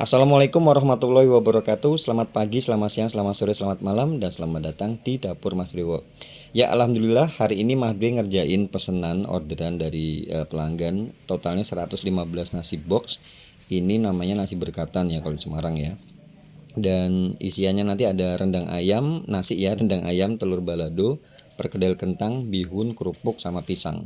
Assalamualaikum warahmatullahi wabarakatuh. Selamat pagi, selamat siang, selamat sore, selamat malam, dan selamat datang di dapur Mas Brewo. Ya, alhamdulillah hari ini Mas Bre ngerjain pesanan orderan dari pelanggan. Totalnya 115 nasi box. Ini namanya nasi berkatan ya kalau di Semarang ya. Dan isiannya nanti ada rendang ayam, nasi ya, rendang ayam, telur balado, perkedel kentang, bihun, kerupuk, sama pisang.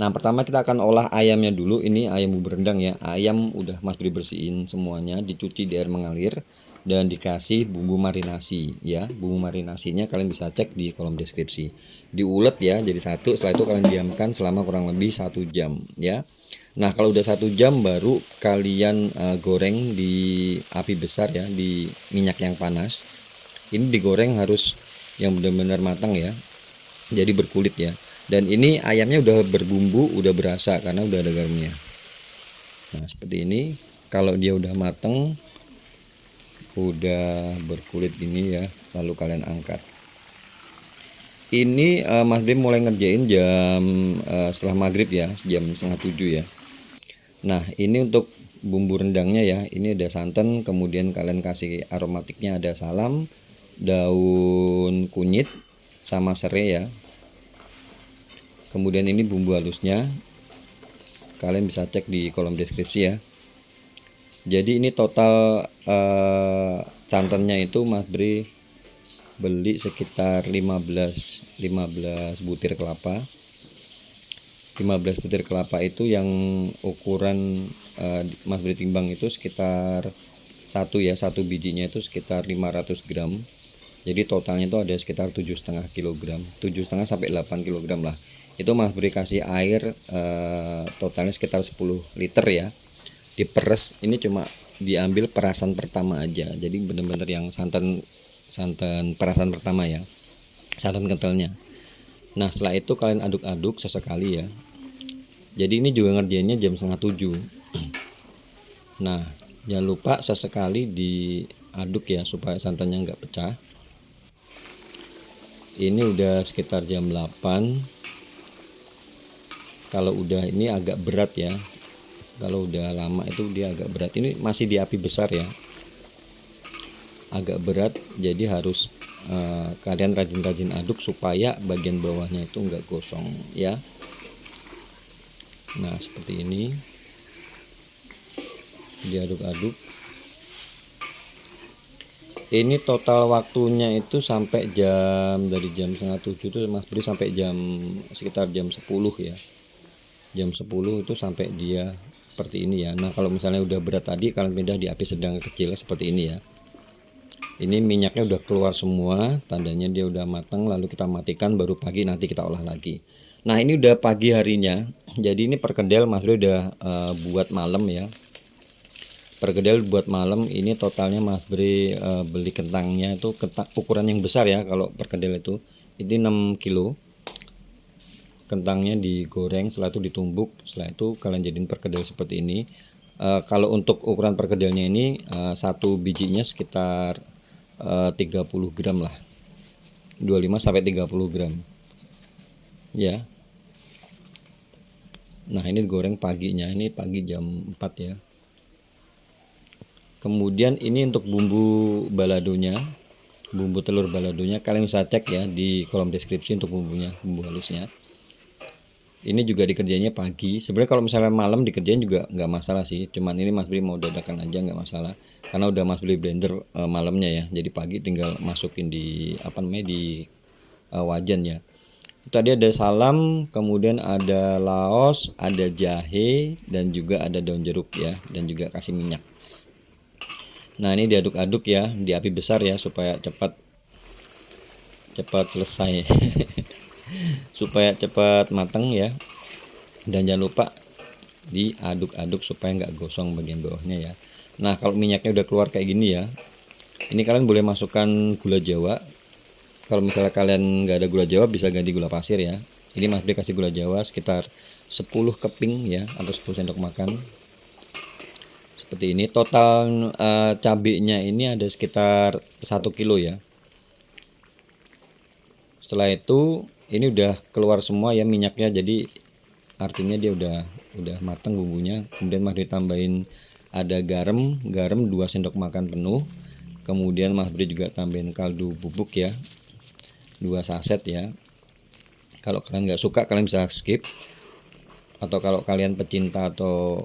Nah, pertama kita akan olah ayamnya dulu. Ini ayam bubur rendang ya. Ayam udah Mas Bri bersihin semuanya, dicuci di air mengalir dan dikasih bumbu marinasi ya. Bumbu marinasinya kalian bisa cek di kolom deskripsi. Diulet ya jadi satu. Setelah itu kalian diamkan selama kurang lebih 1 jam ya. Nah, kalau udah 1 jam baru kalian goreng di api besar ya, di minyak yang panas. Ini digoreng harus yang benar-benar matang ya, jadi berkulit ya. Dan ini ayamnya udah berbumbu, udah berasa karena udah ada garamnya. Nah, seperti ini. Kalau dia udah matang, udah berkulit gini ya, lalu kalian angkat. Ini Mas Bim mulai ngerjain jam setelah maghrib ya, jam 6:30 ya. Nah, ini untuk bumbu rendangnya ya. Ini ada santan, kemudian kalian kasih aromatiknya ada salam, daun kunyit, sama serai ya. Kemudian ini bumbu halusnya. Kalian bisa cek di kolom deskripsi ya. Jadi ini total santannya itu Mas Bri beli sekitar 15 butir kelapa. 15 butir kelapa itu yang ukuran Mas Bri timbang itu sekitar satu bijinya itu sekitar 500 gram. Jadi totalnya itu ada sekitar 7,5 kg, 7,5 sampai 8 kg lah. Itu Mas Bri kasih air totalnya sekitar 10 liter ya. Diperes, ini cuma diambil perasan pertama aja. Jadi benar-benar yang santan perasan pertama ya. Santan kentalnya. Nah, setelah itu kalian aduk-aduk sesekali ya. Jadi ini juga ngerjainnya jam 6:30. Nah, jangan lupa sesekali diaduk ya supaya santannya nggak pecah. Ini udah sekitar jam 8. Kalau udah ini agak berat ya. Kalau udah lama itu dia agak berat. Ini masih di api besar ya. Agak berat, jadi harus kalian rajin-rajin aduk supaya bagian bawahnya itu enggak gosong ya. Nah, seperti ini diaduk-aduk. Ini total waktunya itu sampai dari jam 6:30 itu Mas Bri sampai sekitar jam 10 ya. Jam 10 itu sampai dia seperti ini ya. Nah, kalau misalnya udah berat tadi kalian pindah di api sedang kecil seperti ini ya. Ini minyaknya udah keluar semua, tandanya dia udah matang, lalu kita matikan, baru pagi nanti kita olah lagi. Nah, ini udah pagi harinya. Jadi ini perkedel Mas Bri udah buat malam ya. Perkedel buat malam ini totalnya Mas Bri beli kentangnya itu ukuran yang besar ya. Kalau perkedel itu ini 6 kilo. Kentangnya digoreng, setelah itu ditumbuk, setelah itu kalian jadiin perkedel seperti ini. Kalau untuk ukuran perkedelnya ini satu bijinya sekitar 30 gram lah, 25 sampai 30 gram ya. Nah, ini digoreng paginya, ini pagi jam 4 ya. Kemudian ini untuk bumbu baladonya, bumbu telur baladonya kalian bisa cek ya di kolom deskripsi untuk bumbunya, bumbu halusnya. Ini juga dikerjainnya pagi. Sebenarnya kalau misalnya malam dikerjain juga nggak masalah sih. Cuman ini Mas Bri mau dadakan aja nggak masalah. Karena udah Mas Bri blender malamnya ya. Jadi pagi tinggal masukin di wajan ya. Tadi ada salam, kemudian ada laos, ada jahe, dan juga ada daun jeruk ya. Dan juga kasih minyak. Nah, ini diaduk-aduk ya di api besar ya supaya cepat selesai. Supaya cepat matang ya. Dan jangan lupa diaduk-aduk supaya nggak gosong bagian bawahnya ya. Nah, kalau minyaknya udah keluar kayak gini ya, ini kalian boleh masukkan gula jawa. Kalau misalnya kalian nggak ada gula jawa bisa ganti gula pasir ya. Ini Mas Bri kasih gula jawa sekitar 10 keping ya, atau 10 sendok makan. Seperti ini. Total cabenya ini ada sekitar 1 kilo ya. Setelah itu ini udah keluar semua ya minyaknya, jadi artinya dia udah matang bumbunya. Kemudian Mas ditambahin ada garam 2 sendok makan penuh. Kemudian Mas Bri juga tambahin kaldu bubuk ya, 2 saset ya. Kalau kalian nggak suka kalian bisa skip, atau kalau kalian pecinta atau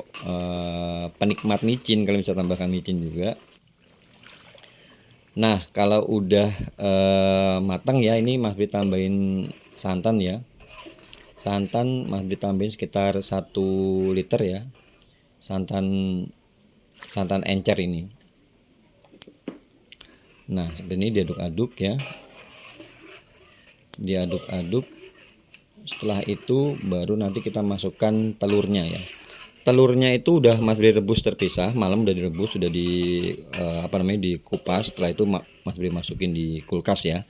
penikmat micin kalian bisa tambahkan micin juga. Nah kalau udah matang ya, ini Mas Bri tambahin santan ya. Santan Mas Bri tambahin sekitar 1 liter ya, santan encer ini. Nah seperti ini diaduk-aduk ya, diaduk-aduk. Setelah itu baru nanti kita masukkan telurnya ya. Telurnya itu udah Mas Bri rebus terpisah, malam udah direbus, sudah dikupas. Setelah itu Mas Bri masukin di kulkas ya.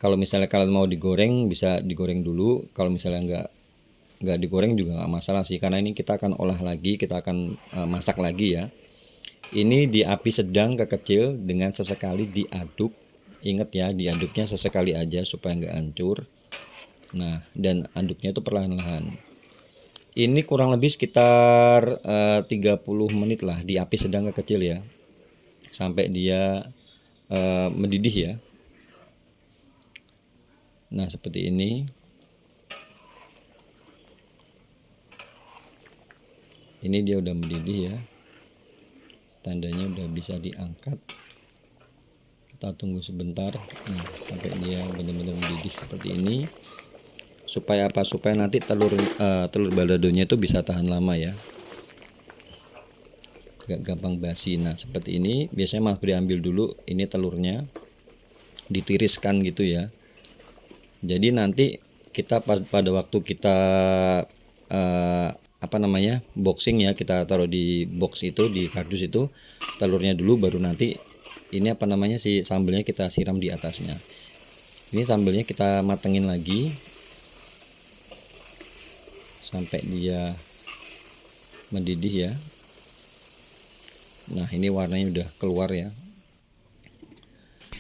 Kalau misalnya kalian mau digoreng bisa digoreng dulu. Kalau misalnya nggak digoreng juga nggak masalah sih, karena ini kita akan olah lagi, kita akan masak lagi ya. Ini di api sedang ke kecil dengan sesekali diaduk. Ingat ya, diaduknya sesekali aja supaya nggak hancur. Nah, dan aduknya itu perlahan-lahan. Ini kurang lebih sekitar 30 menit lah di api sedang ke kecil ya, sampai dia mendidih ya. Nah seperti ini. Ini dia udah mendidih ya, tandanya udah bisa diangkat. Kita tunggu sebentar. Nah sampai dia benar-benar mendidih seperti ini. Supaya apa? Supaya nanti telur baladonya itu bisa tahan lama ya, gak gampang basi. Nah seperti ini biasanya Mas Bri ambil dulu ini telurnya, ditiriskan gitu ya. Jadi nanti kita pada waktu kita boxing ya, kita taruh di box itu, di kardus itu telurnya dulu, baru nanti ini si sambelnya kita siram di atasnya. Ini sambelnya kita matengin lagi sampai dia mendidih ya. Nah ini warnanya udah keluar ya,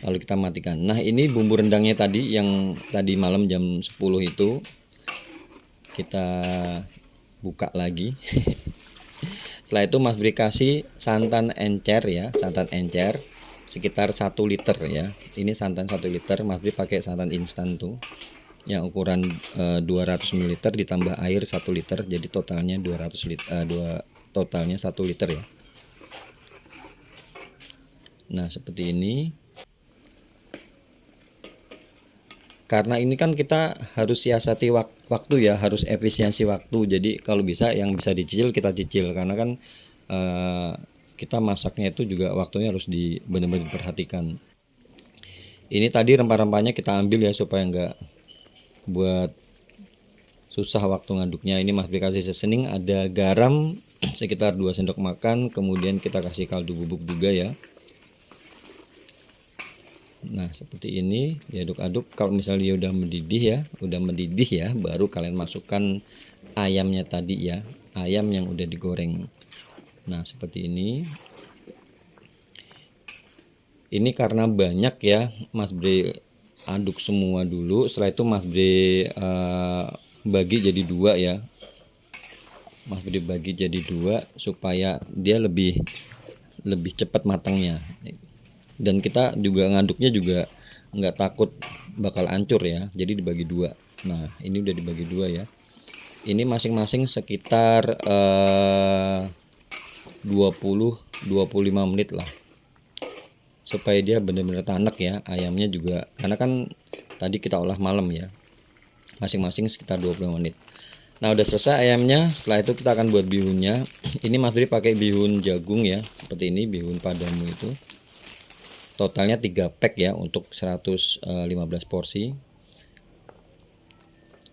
lalu kita matikan. Nah ini bumbu rendangnya tadi yang tadi malam jam 10 itu kita buka lagi. Setelah itu Mas Bri kasih santan encer ya, santan encer sekitar 1 liter ya. Ini santan 1 liter, Mas Bri pakai santan instan tuh yang ukuran 200 ml ditambah air 1 liter, jadi totalnya 200 liter, totalnya 1 liter ya. Nah seperti ini. Karena ini kan kita harus siasati waktu ya, harus efisiensi waktu. Jadi kalau bisa yang bisa dicicil kita cicil, karena kan kita masaknya itu juga waktunya harus benar-benar diperhatikan. Ini tadi rempah-rempahnya kita ambil ya supaya enggak buat susah waktu ngaduknya. Ini Mas Bri kasih seasoning, ada garam sekitar 2 sendok makan, kemudian kita kasih kaldu bubuk juga ya. Nah seperti ini diaduk-aduk. Kalau misalnya dia udah mendidih ya, baru kalian masukkan ayamnya tadi ya, ayam yang udah digoreng. Nah seperti ini. Ini karena banyak ya, Mas Bri aduk semua dulu. Setelah itu Mas Bri bagi jadi 2 ya. Mas Bri bagi jadi 2 supaya dia lebih cepat matangnya. Dan kita juga ngaduknya juga nggak takut bakal hancur ya, jadi dibagi 2. Nah ini udah dibagi 2 ya. Ini masing-masing sekitar 20-25 menit lah, supaya dia benar-benar tanek ya ayamnya juga, karena kan tadi kita olah malam ya. Masing-masing sekitar 20 menit. Nah udah selesai ayamnya. Setelah itu kita akan buat bihunnya. Ini Mas Bri pakai bihun jagung ya, seperti ini, bihun padamu itu. Totalnya 3 pack ya untuk 115 porsi.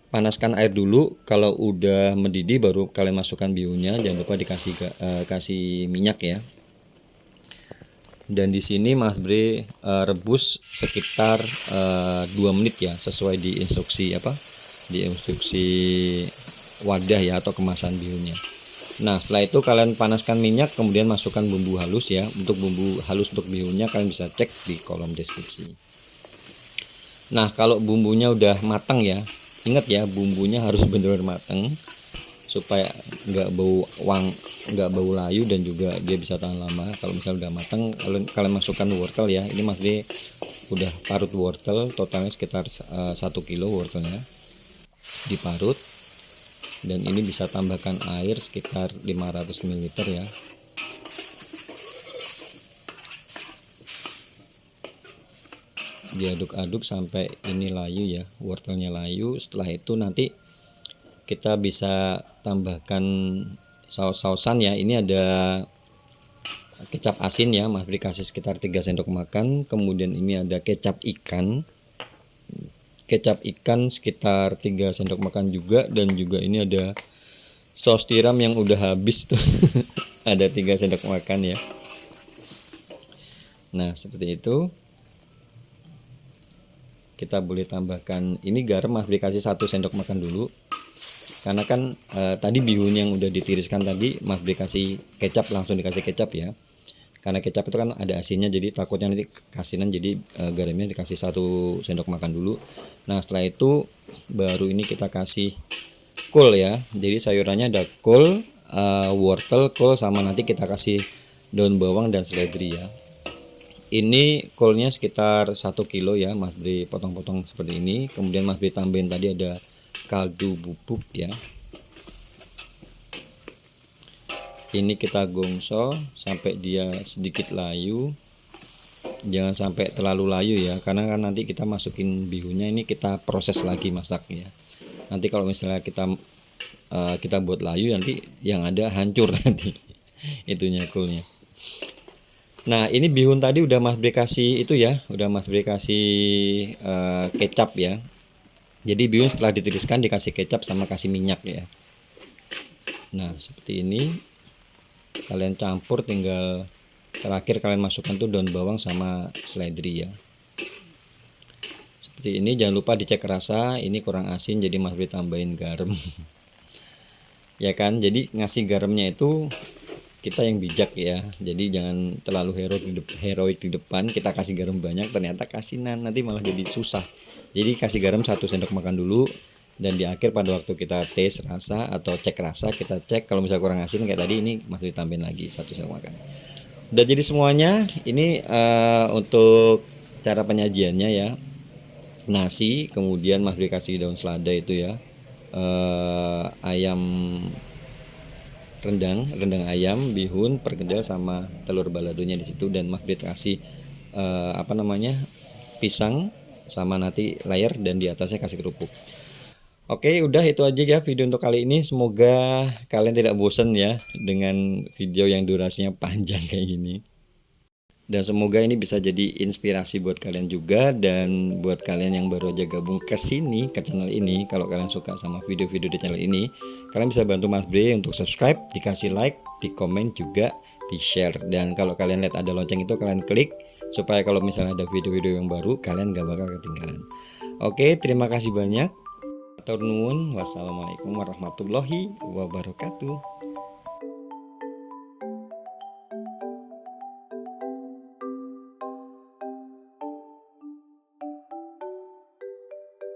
Panaskan air dulu, kalau udah mendidih baru kalian masukkan bihunnya. Jangan lupa kasih minyak ya. Dan di sini Mas Bri rebus sekitar 2 menit ya, sesuai di instruksi wadah ya atau kemasan bihunnya. Nah setelah itu kalian panaskan minyak, kemudian masukkan bumbu halus ya. Untuk bumbu halus untuk bihunnya kalian bisa cek di kolom deskripsi. Nah kalau bumbunya udah matang ya, ingat ya bumbunya harus benar-benar matang supaya nggak bau layu, dan juga dia bisa tahan lama. Kalau misalnya udah matang, kalian masukkan wortel ya. Ini Mas Bre udah parut wortel, totalnya sekitar 1 kilo wortelnya diparut, dan ini bisa tambahkan air sekitar 500 ml ya. Diaduk-aduk sampai ini layu ya, wortelnya layu. Setelah itu nanti kita bisa tambahkan saus-sausan ya. Ini ada kecap asin ya, Mas Bri kasih sekitar 3 sendok makan. Kemudian ini ada kecap ikan sekitar 3 sendok makan juga, dan juga ini ada saus tiram yang udah habis tuh ada 3 sendok makan ya. Nah seperti itu. Kita boleh tambahkan ini garam, Mas Bri kasih 1 sendok makan dulu, karena kan tadi bihun yang udah ditiriskan tadi Mas Bri kasih kecap, langsung dikasih kecap ya, karena kecap itu kan ada asinnya, jadi takutnya nanti kasinan, jadi garamnya dikasih 1 sendok makan dulu. Nah setelah itu baru ini kita kasih kol ya. Jadi sayurannya ada kol, wortel, kol, sama nanti kita kasih daun bawang dan seledri ya. Ini kolnya sekitar 1 kilo ya, Mas Bri potong-potong seperti ini. Kemudian Mas Bri tambahin tadi ada kaldu bubuk ya. Ini kita gongso sampai dia sedikit layu. Jangan sampai terlalu layu ya, karena kan nanti kita masukin bihunnya, ini kita proses lagi masak ya. Nanti kalau misalnya kita buat layu, nanti yang ada hancur nanti itunya kolnya. Nah ini bihun tadi udah Mas Bri kasih itu ya, udah Mas Bri kasih kecap ya. Jadi bihun setelah ditiriskan dikasih kecap sama kasih minyak ya. Nah seperti ini, kalian campur, tinggal terakhir kalian masukkan tuh daun bawang sama seledri ya. Seperti ini. Jangan lupa dicek rasa, ini kurang asin jadi Mas Bri tambahin garam ya kan. Jadi ngasih garamnya itu kita yang bijak ya, jadi jangan terlalu heroik di depan, kita kasih garam banyak ternyata kasinan, nanti malah jadi susah. Jadi kasih garam 1 sendok makan dulu, dan di akhir pada waktu kita tes rasa atau cek rasa, kita cek kalau misalnya kurang asin kayak tadi, ini masih ditambahin lagi 1 sendok makan. Udah jadi semuanya. Ini untuk cara penyajiannya ya. Nasi, kemudian Mas Bri kasih daun selada itu ya, ayam rendang ayam, bihun, perkedel, sama telur baladonya di situ, dan Mas Bri kasih pisang sama nanti layar, dan di atasnya kasih kerupuk. Oke, udah itu aja ya video untuk kali ini. Semoga kalian tidak bosan ya dengan video yang durasinya panjang kayak gini. Dan semoga ini bisa jadi inspirasi buat kalian juga, dan buat kalian yang baru aja gabung ke sini, ke channel ini. Kalau kalian suka sama video-video di channel ini, kalian bisa bantu Mas Bri untuk subscribe, dikasih like, di komen juga, di share. Dan kalau kalian lihat ada lonceng itu, kalian klik supaya kalau misalnya ada video-video yang baru, kalian gak bakal ketinggalan. Oke, terima kasih banyak. Wassalamualaikum warahmatullahi wabarakatuh.